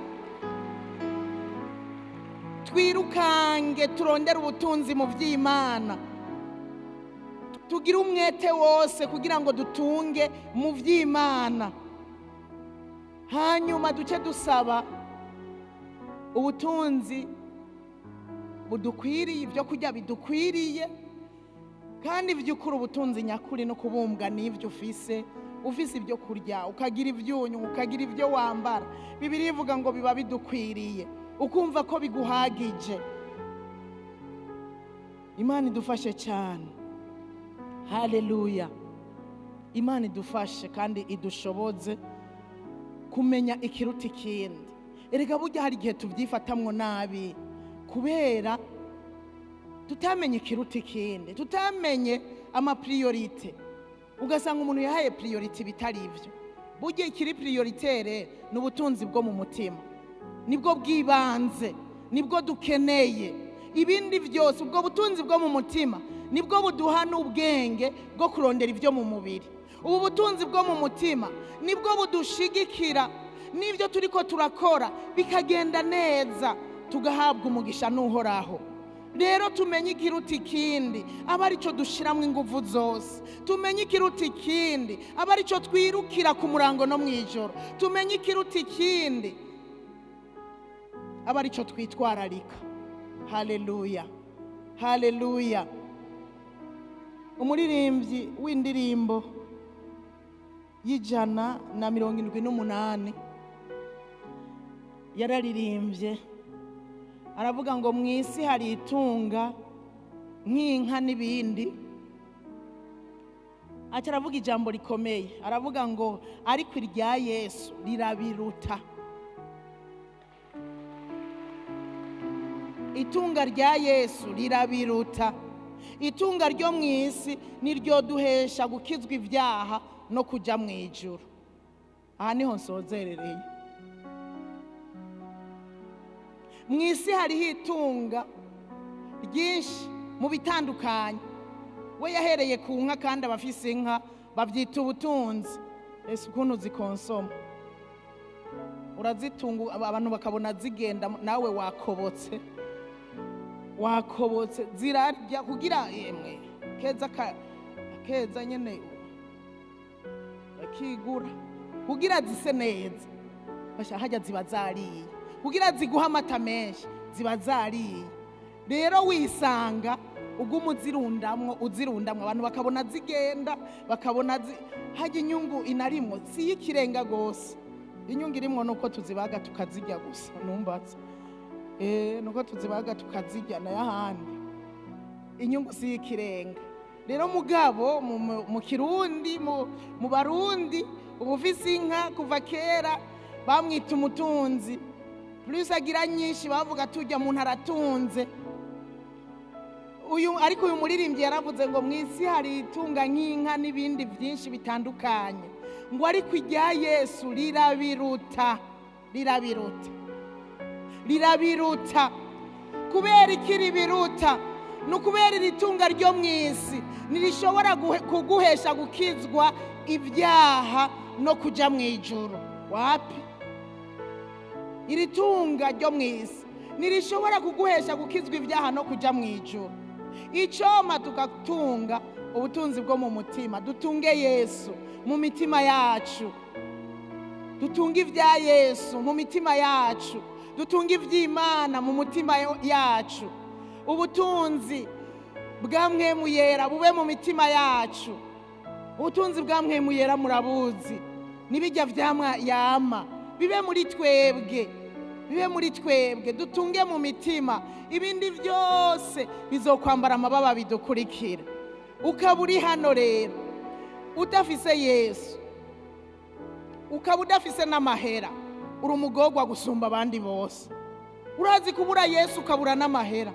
Twirukange turondera ubutunzi mu by'Imana, tugire umwete wose kugira ngo dutunge mu by'Imana, hanyuma duce dusaba ubutunzi budukwiriye, ibyo kurya bidukwiriye. Kandi by'ukuri ubutunzi nyakuri no kubumbwa n'ibyo ufise ibyo kurya, ukagira ibyunyu, ukagira ibyo wambara. Bibiliya ivuga ngo biba bidukwiriye, ukumva ko biguhagije. Imana idufashe cyane. Haleluya, Imana idufashe kandi idushoboze kumenya ikiruta ikindi. Erega burya hari igihe tubyifatamwo nabi kubera tutamenye ikiruta ikindi, tutamenye amapriorite. Ugasanga umuntu yahaye priorite bitari ibyo. Burya ikiri prioritere n'ubutunzi bwo mu mutima, nibwo bwibanze, nibwo dukeneye. Ibindi byose, ubwo butunzi bwo mu mutima nibwo buduha n'ubwenge bwo kurondera ibyo mu mubiri. Ubu butunzi bwo mu mutima nibwo budushigikira n'ibyo turiko turakora bikagenda neza, tugahabwa umugisha n'uhoraho. Rero tumenye ikiruta ikindi, aba arico dushiramwe ingufu zose. Tumenye ikiruta ikindi, aba arico twirukira ku murango no mwijoro. Tumenye ikiruta ikindi, aba arico twitwararika. Haleluya, haleluya. Umuririmbyi w'indirimbo y'178 yararirimbye, aravuga ngo mu isi hari itunga nk'inka n'ibindi. Aca aravuga ijambo rikomeye, aravuga ngo ariko irya Yesu rirabiruta. Itunga rya Yesu rirabiruta. Itunga ryo mu isi niryo duhesha gukizwa ibyaha no kujya mu ijuru. Aha niho nsozerereye. Mu isi hariho itunga ryinshi mu bitandukanye. We yahereye ku nka, kandi abafise inka babyita ubutunzi. Ese ukuntu zikonsoma, urazitunga abantu bakabona zigenda, nawe wakobotse zirarya kugira yemwe keza nyene bakigura kugira zise neza. Hajya ziba zariye kugira ziguha amata menshi, ziba zariye. Rero wisanga uguma uzirundamwo abantu bakabona zigenda, bakabona hajya inyungu inarimwo si y'ikirenga gose. Inyungu irimwo nuko tuzibaga tukazirya gusa, numbatse nuko tuzibaga tukazirya na yahandi. Inyungu si y'ikirenga. Rero mugabo mu Kirundi, mu Barundi, ubufise inka kuva kera bamwita umutunzi. Plus agira nyinshi bavuga tujya muntu aratunze. Ariko uyu muririmbyi yaravuze ngo mu isi hari itunga nk'inka n'ibindi byinshi bitandukanye, ngo ariko irya Yesu rirabiruta. Kubera ikiri biruta, nukubera iri tunga ryo mu isi nirishobora kuguhesha gukizwa ibyaha no kujya mu ijuru. Wapi? Iri tunga ryo mu isi nirishobora kuguhesha gukizwa ibyaha no kujya mu ijuru. Icoma tugatunga ubutunzi bwo mu mutima, dutunge Yesu mu mitima yacu. dutunge ibya Yesu mu mitima yacu, dutunge iby'Imana mu mutima yacu, ubutunzi bwa Mpwemu Yera bube mu mitima yacu. Ubutunzi bwa Mpwemu Yera murabuzi, nibijya vyamwa yama bibe muri twebwe, bibe muri twebwe, dutunge mu mitima, ibindi byose bizokwambara amababa bidukurikira. Ukaba uri hano rero udafise Yesu, ukaba udafise n'amahera, uri umugorwa gusumba abandi bose. Urazi kubura Yesu ukabura n'amahera,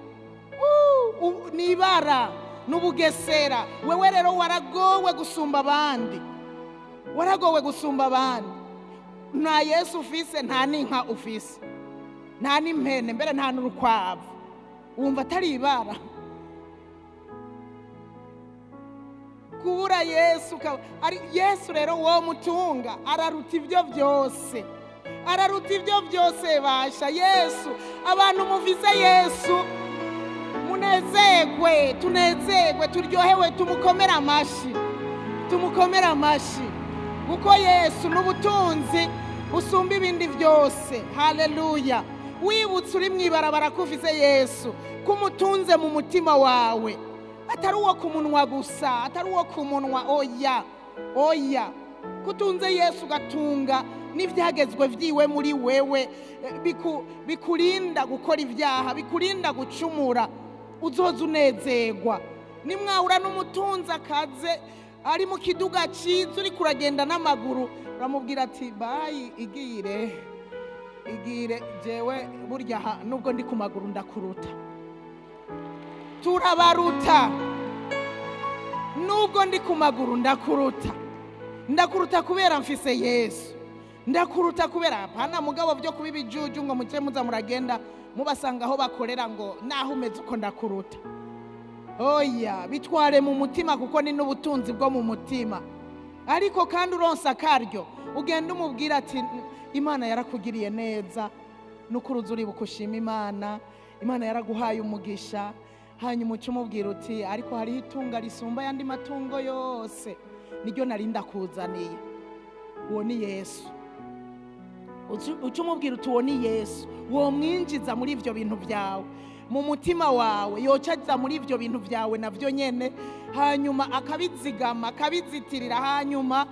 nibara n'ubugesera. Wewe rero waragowe gusumba abandi, waragowe gusumba abandi. Nta Yesu ufise, nta n'inka ufise, nta n'impene, mbere nta n'urukwavu. Wumva atari ibara? Kubura Yesu, ari Yesu rero wo mutunga, araruta ibyo byose, araruta ibyo byose basha. Yesu, abantu muvise Yesu munezerwe, tunezerwe, turyohewe, tumukomera amashi, tumukomera amashi, kuko Yesu n'ubutunzi busumba ibindi byose. Haleluya! Wibutse uri mwibarabara kufise Yesu, kumutunze mu mutima wawe, atari uwo ku munwa gusa, atari uwo ku munwa. Oya, oya, kutunze Yesu gatunga n'ivyagezwe vyiwe muri wewe, bikurinda gukora ibyaha, bikurinda gucumura. Uzoza unezerwa. Nimwahura n'umutunzi akaze ari mu kiduga ciza, uri kuragenda n'amaguru, uramubwira ati bayi, igire jewe burya nubwo ndi ku maguru ndakuruta. Turabaruta, nubwo ndi ku maguru ndakuruta, ndakuruta kubera mfise Yesu, ndakuruta kubera. Hapana mugabo byo kuba ibijuju ngo muce muza muragenda mubasanga aho bakorera ngo naho umeze uko ndakuruta. Oya, bitware mu mutima, kuko ni n'ubutunzi bwo mu mutima. Ariko kandi uronsa akaryo, ugenda umubwira ati Imana yarakugiriye neza, n'ukuruza uri bukushima Imana, Imana yaraguhaye umugisha. Hanyuma uca umubwira uti ariko hariho itunga risumba ayandi matungo yose, niryo nari ndakuzaniye. Uwo ni Yesu. Uca umubwira uti uwo ni Yesu, uwo mwinjiza muri ibyo bintu byawe, mu mutima wawe, yocaza muri ibyo bintu byawe navyo nyene, hanyuma akabizigama, akabizitirira, hanyuma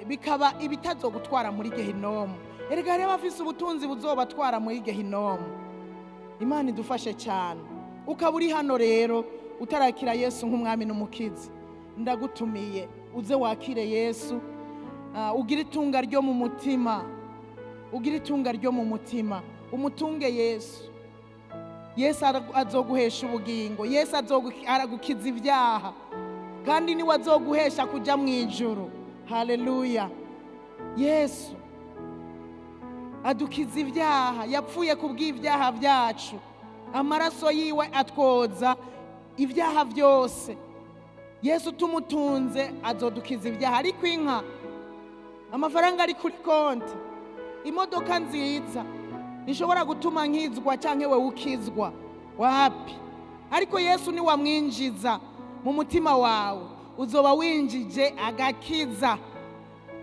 bikaba ibitazogutwara muri Gehinomu. Erega rero afise ubutunzi buzobatwara muri Gehinomu. Imana idufashe cyane. Ukaba uri hano rero utarakira Yesu nk'umwami n'umukizi, ndagutumiye uze wakire Yesu, ugira itunga ryo mu mutima, ugira itunga ryo mu mutima, umutunge Yesu. Yesu azoguhesha ubugingo, Yesu aragukiza ibyaha, kandi niwe azoguhesha kuja mu ijuru. Haleluya! Yesu adukiza ibyaha, yapfuye kubw'ibyaha byacu, amaraso yiwe atwoza ibyaha byose. Yesu tumutunze azodukiza ibyaha. Ariko inka, amafaranga ari kuri konti, imodoka nziza nishobora gutuma nkizwa canke we ukizwa, wapi? Ariko Yesu ni wamwinjiza mu mutima wawe, uzoba winjije agakiza.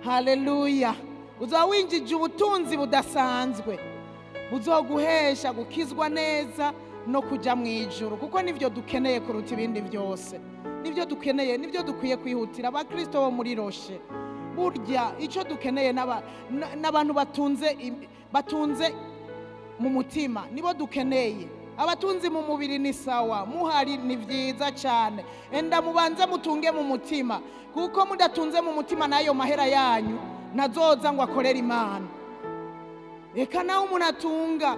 Haleluya! Uzoba winjije ubutunzi budasanzwe, buzoguhesha gukizwa neza no kuja mu ijuru, kuko nivyo dukeneye kuruta ibindi byose. Nivyo dukeneye, nivyo dukwiye kwihutira. Abakristo bo muri Rocher, burya ico dukeneye n'abantu batunze mu mutima, nibo dukeneye. Abatunzi mu mubiri ni sawa, muhari ni vyiza cyane, enda mubanze mutunge mu mutima, kuko mudatunze mu mutima nayo mahera yanyu nazoza ngo akorera Imana. Eka nawe umuntu atunga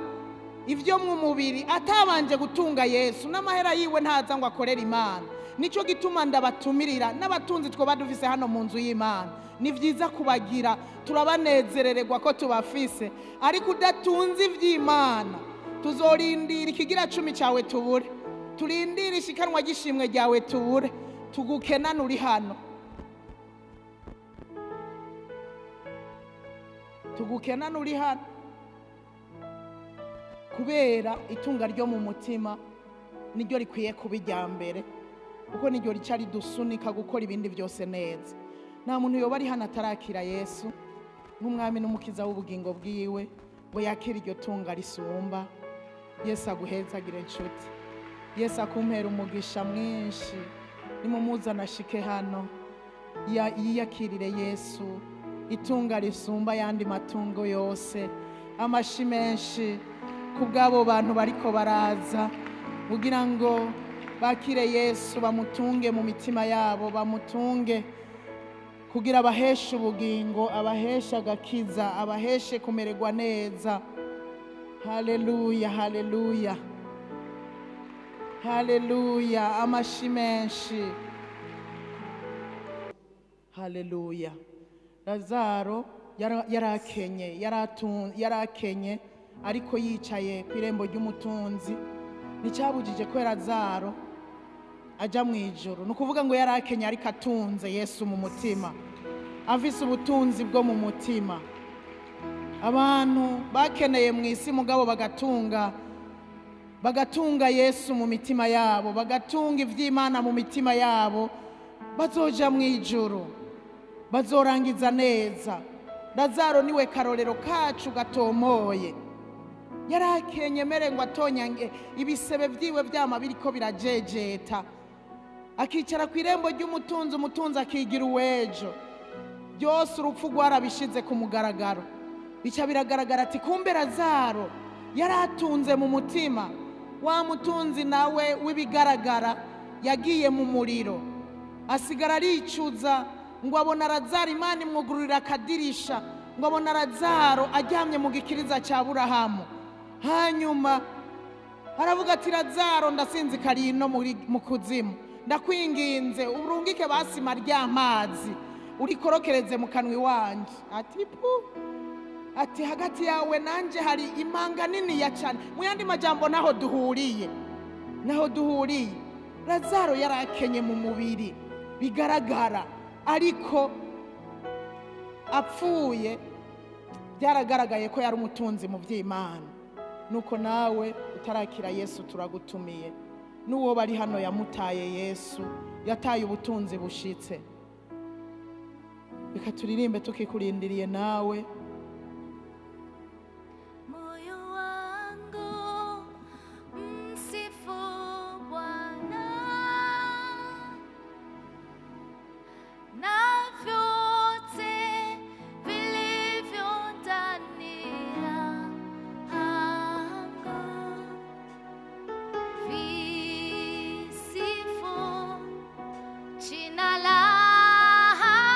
ivyo mu mubiri atabanje gutunga Yesu, n'amahera yiwe ntaza ngo akorera Imana. Nico gituma ndabatumirira n'abatunzi two badufise hano mu nzu y'Imana, ni vyiza kubagira, turabanezerererwa ko tubafise. Ariko udatunze ivy'Imana, tuzorindira ikigira 10 cyawe tubure, turindira ishikanwa gishimwe ryawe tubure, tugukenana uri hano, tugukenana uri hano, kubera itunga ryo mu mutima niryo rikwiye kuba irya mbere, kuko niryo rica ridusunika gukora ibindi byose neza. Nta muntu yoba ari hano atarakira Yesu, nk'umwami n'umukiza w'ubugingo bwiwe ngo yakire iryo tunga risumba. Yesu aguhezagire inshuti, Yesu akumpera umugisha mwinshi. Nimumuzana ashike hano yiyakirire Yesu, itunga risumba ayandi matungo yose. Amashi menshi kubw'abo bantu bariko baraza kugira ngo bakire Yesu, bamutunge mu mitima yabo, bamutunge kugira abaheshe ubugingo, abaheshe agakiza, abaheshe kumererwa neza. Haleluya, haleluya, haleluya. Amashi menshi. Haleluya. Lazaro yarakenye ariko yicaye ku irembo ry'umutunzi. Nicabujije ko Lazaro aja mu ijuru. Nukuvuga ngo yarakenye ariko atunze Yesu mu mutima, afise ubutunzi bwo mu mutima. Abantu bakeneye mu isi mugabo bagatunga Yesu mu mitima yabo, bagatunga ivy'Imana mu mitima yabo, bazoja mu ijuru, bazorangiza neza. Lazaro niwe karorero kacu gatomoye. Yarakenye mere ngo atonyange ibisebe vyiwe vyama biriko birajejeta, akicara ku irembo ry'umutunzi, umutunzi akigira uwejo. Byose urupfu rwarabishize ku mugaragaro. Bica biragaragara ati kumbe Lazaro yaratunze mu mutima. Wa mutunzi nawe w'ibigaragara yagiye mu muriro, asigara aricuza ngo abona Lazaro, Imana imwugururira akadirisha ngo abona Lazaro aryamye mu gikiriza cya Aburahamu. Hanyuma aravuga ati Lazaro, ndasinzikariye no mu kuzimu, ndakwinginze urungike basima ry'amazi urikorokereze mu kanwa iwanje. Ati pu, ati hagati yawe nanje hari imanga nini ya cyane. Mu yandi majambo naho duhuriye. Lazaro yarakenye mu mubiri bigaragara, ariko apfuye byaragaragaye ko yari umutunzi mu by'Imana. Nuko nawe utarakira Yesu turagutumiye. N'uwo bari hano yamutaye Yesu, yataye ubutunzi bushitse. Reka turirimbe tukikurindiriye nawe.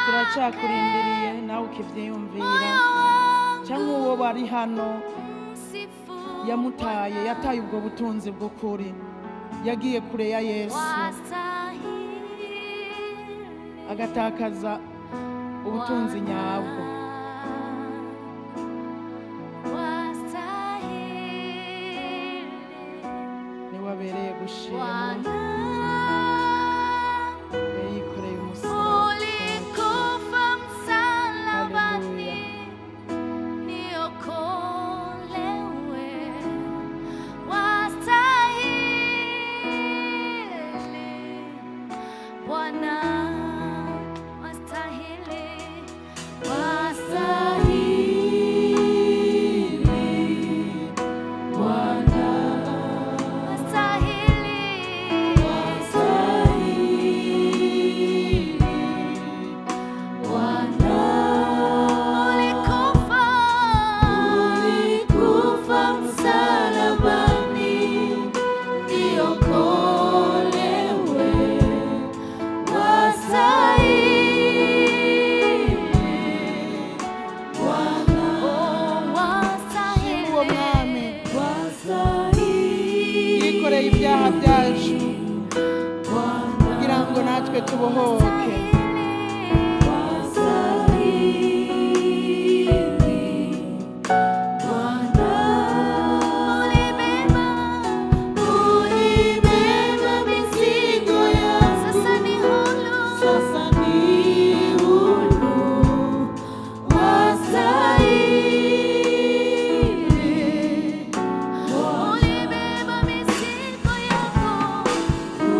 Turacakurindiriye nawe ukivyiyumvira, cyangwa uwo bari hano yamutaye, yataye ubwo butunzi bw'ukuri, yagiye kure ya Yesu, agatakaza ubutunzi nyabwo. Ni wabereye gushimwa, yikoreye umusaraba. Ibyaha byacu kugira ngo natwe tubohoke.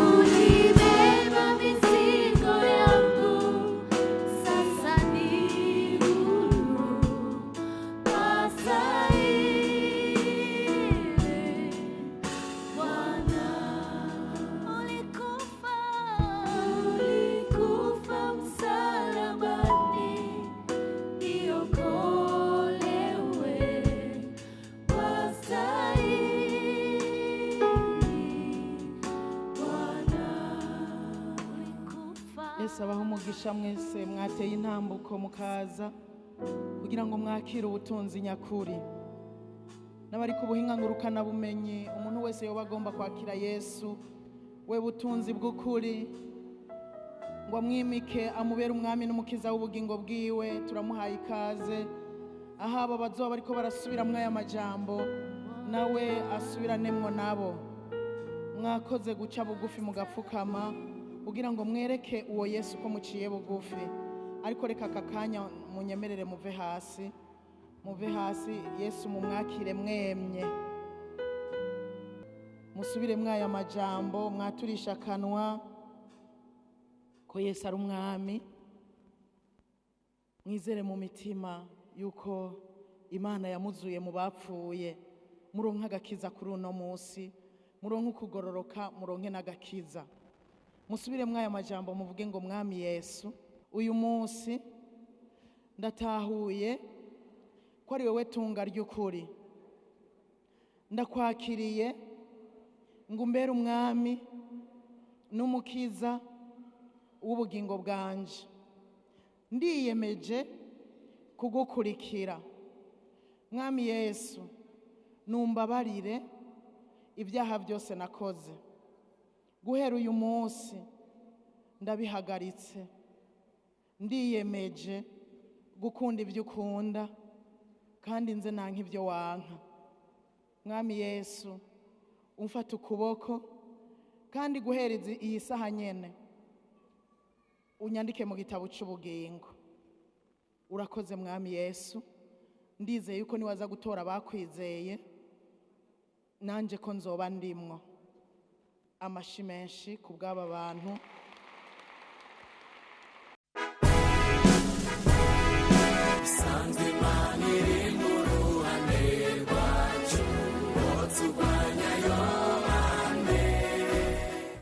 Ulibeba mizigo yako sabaho umugisha mwese mwateye intambuko mukaza kugira ngo mwakire ubutunzi nyakuri. N'abari ku buhinga ngurukana bumenyi, umuntu wese yoba agomba kwakira Yesu we butunzi bw'ukuri, ngo amwimike amubere umwami n'umukiza w'ubugingo bwiwe. Turamuhaye ikaze ahaba bazoba bariko barasubiramwo aya majambo, nawe asubiranemo nabo. Mwakoze guca bugufi mugapfukama kugira ngo mwereke uwo Yesu ko muciye bugufi. Ariko reka aka kanya munyemerere muve hasi, Yesu mumwakire mwemye, musubire mwaya majambo, mwaturisha akanwa ko Yesu ari umwami. Mwizere mu mitima yuko Imana yamuzuye mu bapfuye, muronke agakiza kuri uno munsi, muronke ukugororoka, muronke n'agakiza. Musubire mwaya majambo muvuge ngo mwami Yesu, uyu munsi ndatahuye ko ari wowe tunga ry'ukuri. Ndakwakiriye ngo umbere umwami n'umukiza w'ubugingo bwanje. Ndiyemeje kugukurikira. Mwami Yesu, numbabarire ibyaha byose nakoze. Guhera uyu munsi ndabihagaritse. Ndiyemeje gukunda ibyo ukunda kandi nze nanka ibyo wanka. Mwami Yesu, umfata ukuboko kandi guhereza iyi saha nyene unyandike mu gitabo cy'ubugingo. Urakoze Mwami Yesu, ndizeye yuko niwaza gutora bakwizeye nanje ko nzoba ndimwo. Amashi menshi ku bw'aba bantu.